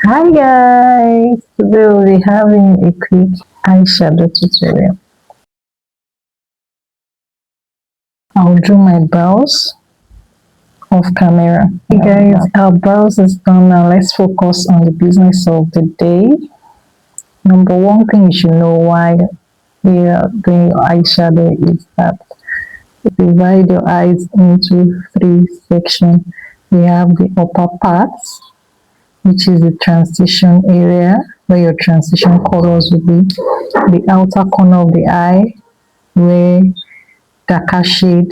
Hi guys, today we'll be having a quick eyeshadow tutorial. I'll do my brows off camera. Hey guys, our brows is done now. Let's focus on the business of the day. Number one thing you should know why we are doing your eyeshadow is that you divide your eyes into three sections. We have the upper parts, which is the transition area where your transition colors will be, the outer corner of the eye where darker shade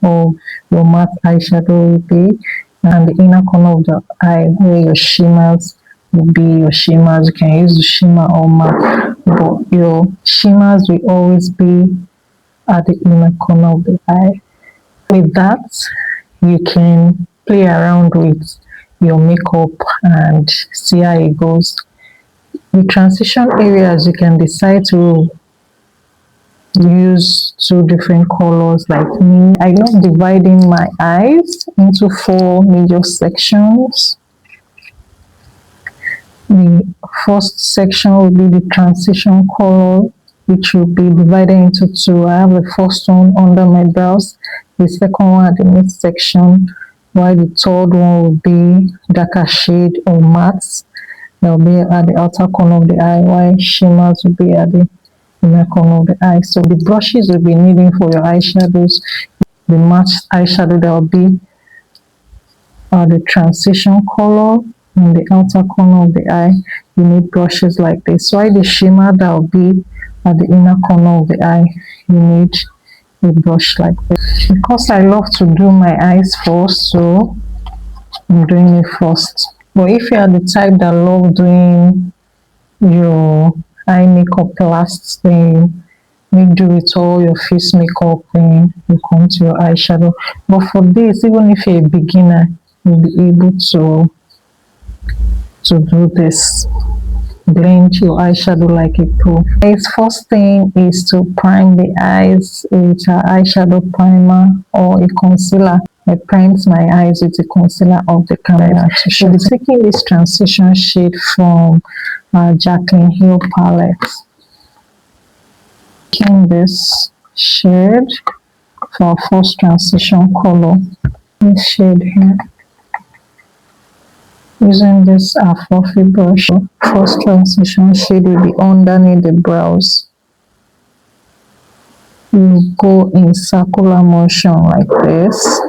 of your matte eyeshadow will be, and the inner corner of the eye where your shimmers will be. Your shimmers, you can use the shimmer or matte, but your shimmers will always be at the inner corner of the eye. With that, you can play around with your makeup and see how it goes. The transition areas, you can decide to use two different colors. Like me, I love dividing my eyes into four major sections. The first section will be the transition color, which will be divided into two. I have the first one under my brows, the second one at the midsection, while the third one will be darker shade or matte. They'll be at the outer corner of the eye, while shimmers will be at the inner corner of the eye. So the brushes you'll be needing for your eyeshadows, the matte eyeshadow that will be the transition color in the outer corner of the eye. You need brushes like this. While the shimmer that will be at the inner corner of the eye, you need a brush like this. Because I love to do my eyes first, so I'm doing it first. But if you are the type that love doing your eye makeup last, then make do with all your face makeup, then you come to your eyeshadow. But for this, even if you're a beginner, you'll be able to do this. Blend your eyeshadow like a pro. Its first thing is to prime the eyes with an eyeshadow primer or a concealer. I primed my eyes with a concealer of the camera. So we'll be taking this transition shade from Jaclyn Hill palette. Taking this shade for our first transition color. This shade here. Using this fluffy brush, first transition shade will be underneath the brows. You go in circular motion like this,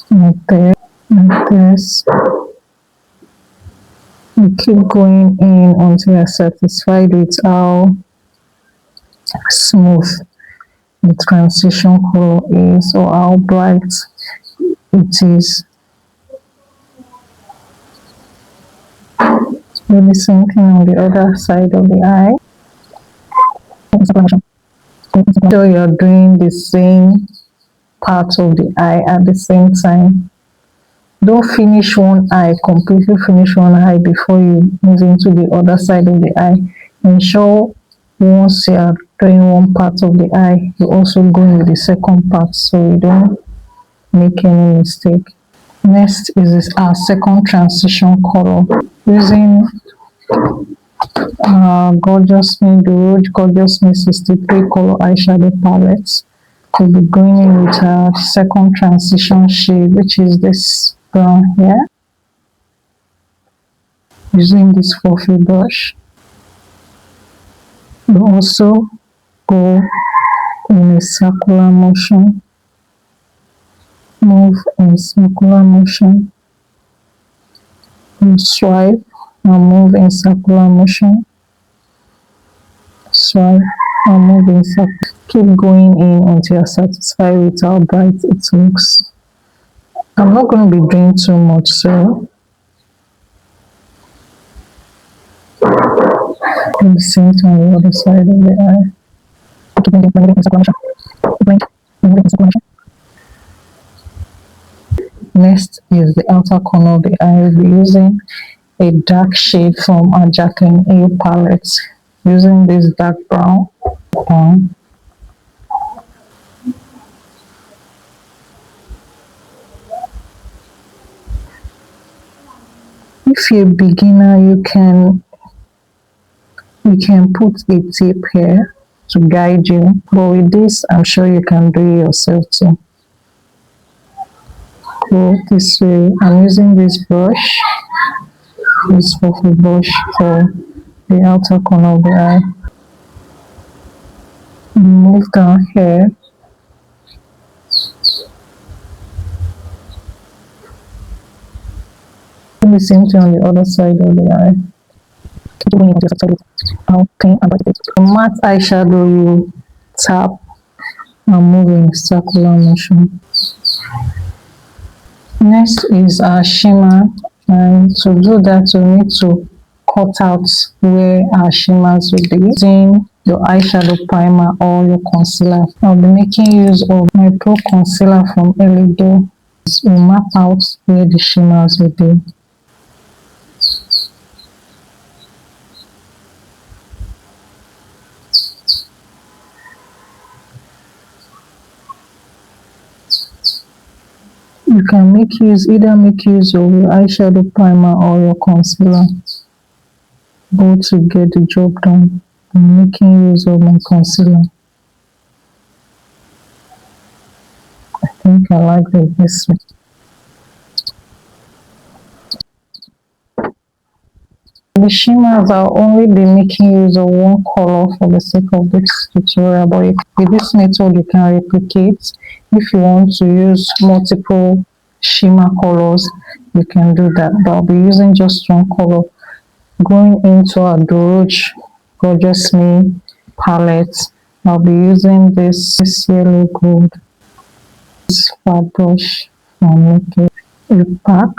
like this, like this. You keep going in until you're satisfied with how smooth the transition color is or how bright it is. Do the same thing on the other side of the eye. So you're doing the same part of the eye at the same time. Don't finish one eye, completely finish one eye before you move into the other side of the eye. Ensure once you are doing one part of the eye, you also go in with the second part so you don't make any mistake. Next is our second transition color. Using Gorgeous Me, the Rouge Gorgeous Me 63 color eyeshadow palette. We'll be going in with our second transition shade, which is this brown here. Using this fluffy brush. We'll also go in a circular motion. Move in circular motion. You swipe and move in circular motion. Swipe and move in circle. Keep going in until you're satisfied with how bright it looks. I'm not going to be doing too much, so do the same thing on the other side of the eye. Keep moving in circular motion. Moving in circular motion. Next is the outer corner of the eye. We'll be using a dark shade from our Jaclyn Hill palette. Using this dark brown. If you're a beginner, you can put a tip here to guide you. But with this, I'm sure you can do it yourself too. Go this way. I'm using this brush, this purple brush for the outer corner of the eye. Move down here. Do the same thing on the other side of the eye. Doing it yourself how clean and bright it is. The matte eyeshadow you tap and move in circular motion. Next is our shimmer, and to do that we need to cut out where our shimmers will be. Using your eyeshadow primer or your concealer, I'll be making use of my Pro Concealer from Eyeshadow. We'll map out where the shimmers will be. You can either make use of your eyeshadow primer or your concealer, both to get the job done. I'm making use of my concealer. I think I like the best one. The shimmers, I'll only be making use of one color for the sake of this tutorial, but with this method you can replicate. If you want to use multiple shimmer colors, you can do that, but I'll be using just one color. Going into our Doge Gorgeous Me palette, I'll be using this yellow gold. This flat brush from Makeup. You pack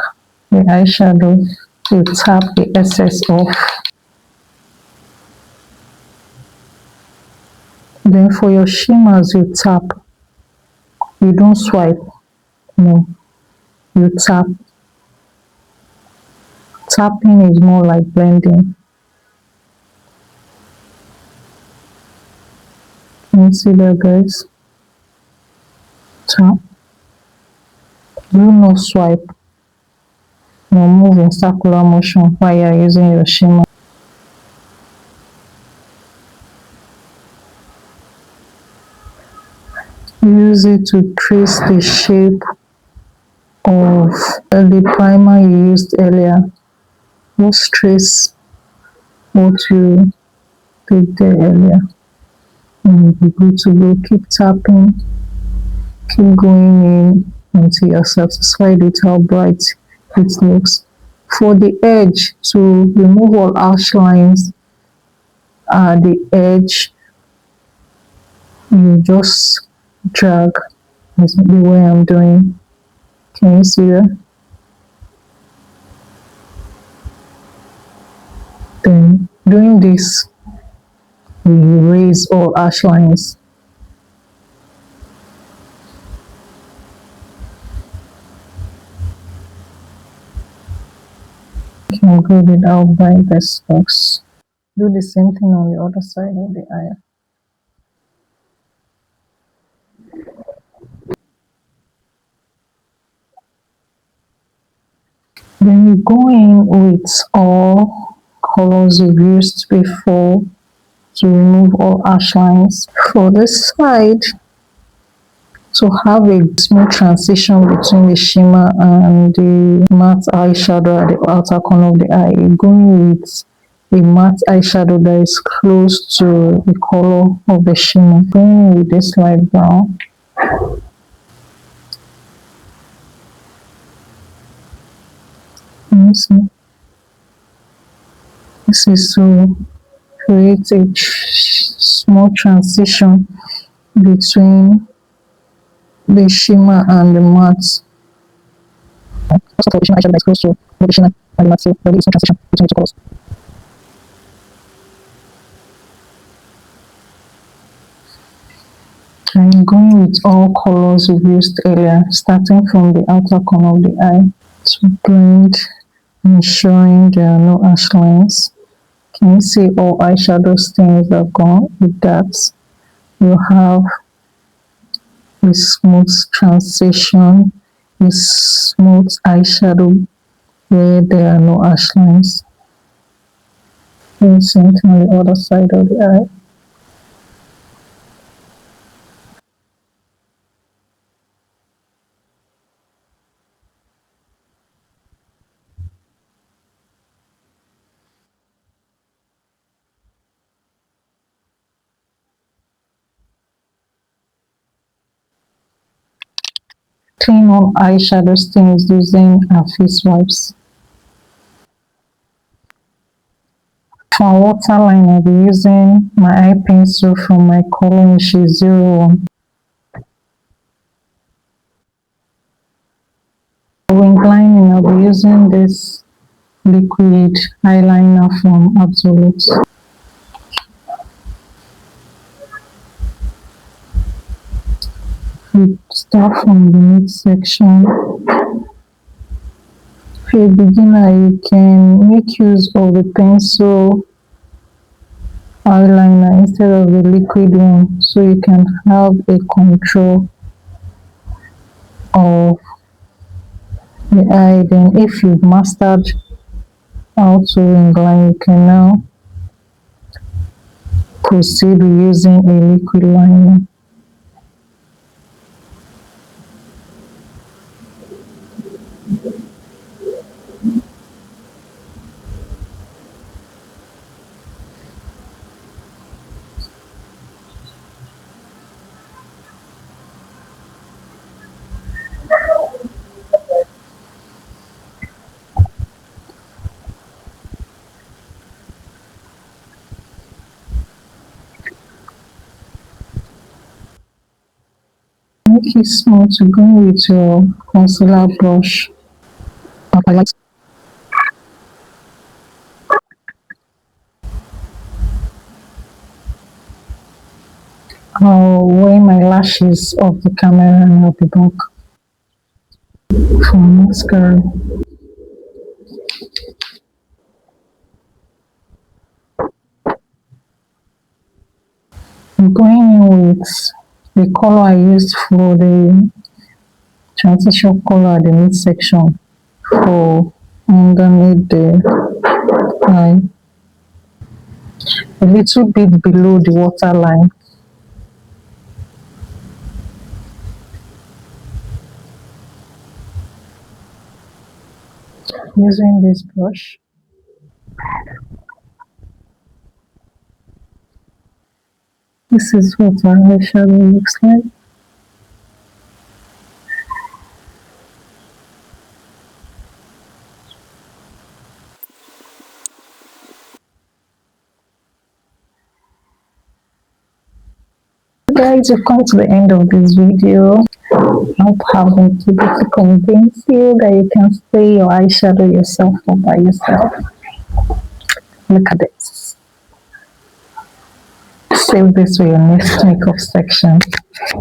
the eyeshadow, you tap the excess off. Then for your shimmers, you tap. You don't swipe. No. You tap. Tapping is more like blending. Can you see that, guys? Tap. Do not swipe. Now move in circular motion while you are using your shimmer. Use it to trace the shape of the primer you used earlier. Just trace what you did there earlier. And you'll be good to go. Keep tapping. Keep going in until you're satisfied with how bright it looks. For the edge, to remove all harsh lines at the edge, you just drag. This is the way I'm doing. Can you see that? Then doing this, we erase all harsh lines. You can go without buying the stocks. Do the same thing on the other side of the eye. Then you go in with all colors you've used before to remove all harsh lines. For this side, to have a smooth transition between the shimmer and the matte eyeshadow at the outer corner of the eye, you're going with a matte eyeshadow that is close to the color of the shimmer. Going with this light brown. See, this is to create a small transition between the shimmer and the matte. Also for the shimmer eyeshadow that is close to the shimmer and the matte, so there is no transition between the two colors. I'm going with all colors we've used earlier, starting from the outer corner of the eye to blend, ensuring there are no harsh lines. Can you see all eyeshadow stains are gone? With that, you have a smooth transition, a smooth eyeshadow where there are no harsh lines. And same thing on the other side of the eye. Clean all eyeshadow stains using a face wipes. For waterline, I'll be using my eye pencil from my color shade 01. For wing lining, I'll be using this liquid eyeliner from Absolute. We start from the midsection. If you're a beginner, you can make use of the pencil eyeliner instead of the liquid one, so you can have a control of the eye. Then if you've mastered how to wing line, you can now proceed with using a liquid liner. Make it small to go with your concealer brush. Highlight. I'll wear my lashes off the camera and I'll be back for mascara. I'm going in with the color I used for the transition color at the midsection for underneath the eye, a little bit below the waterline. Using this brush. This is what our eyeshadow looks like. Guys, you've come to the end of this video. I hope I haven't been able to convince you that you can stay your eyeshadow yourself or by yourself. Look at this. Save this for your next makeup section.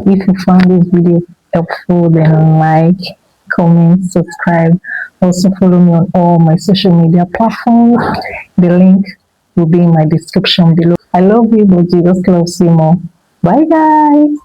If you found this video helpful, then like, comment, subscribe. Also follow me on all my social media platforms. The link will be in my description below. I love you, but Jesus loves you more. Bye guys.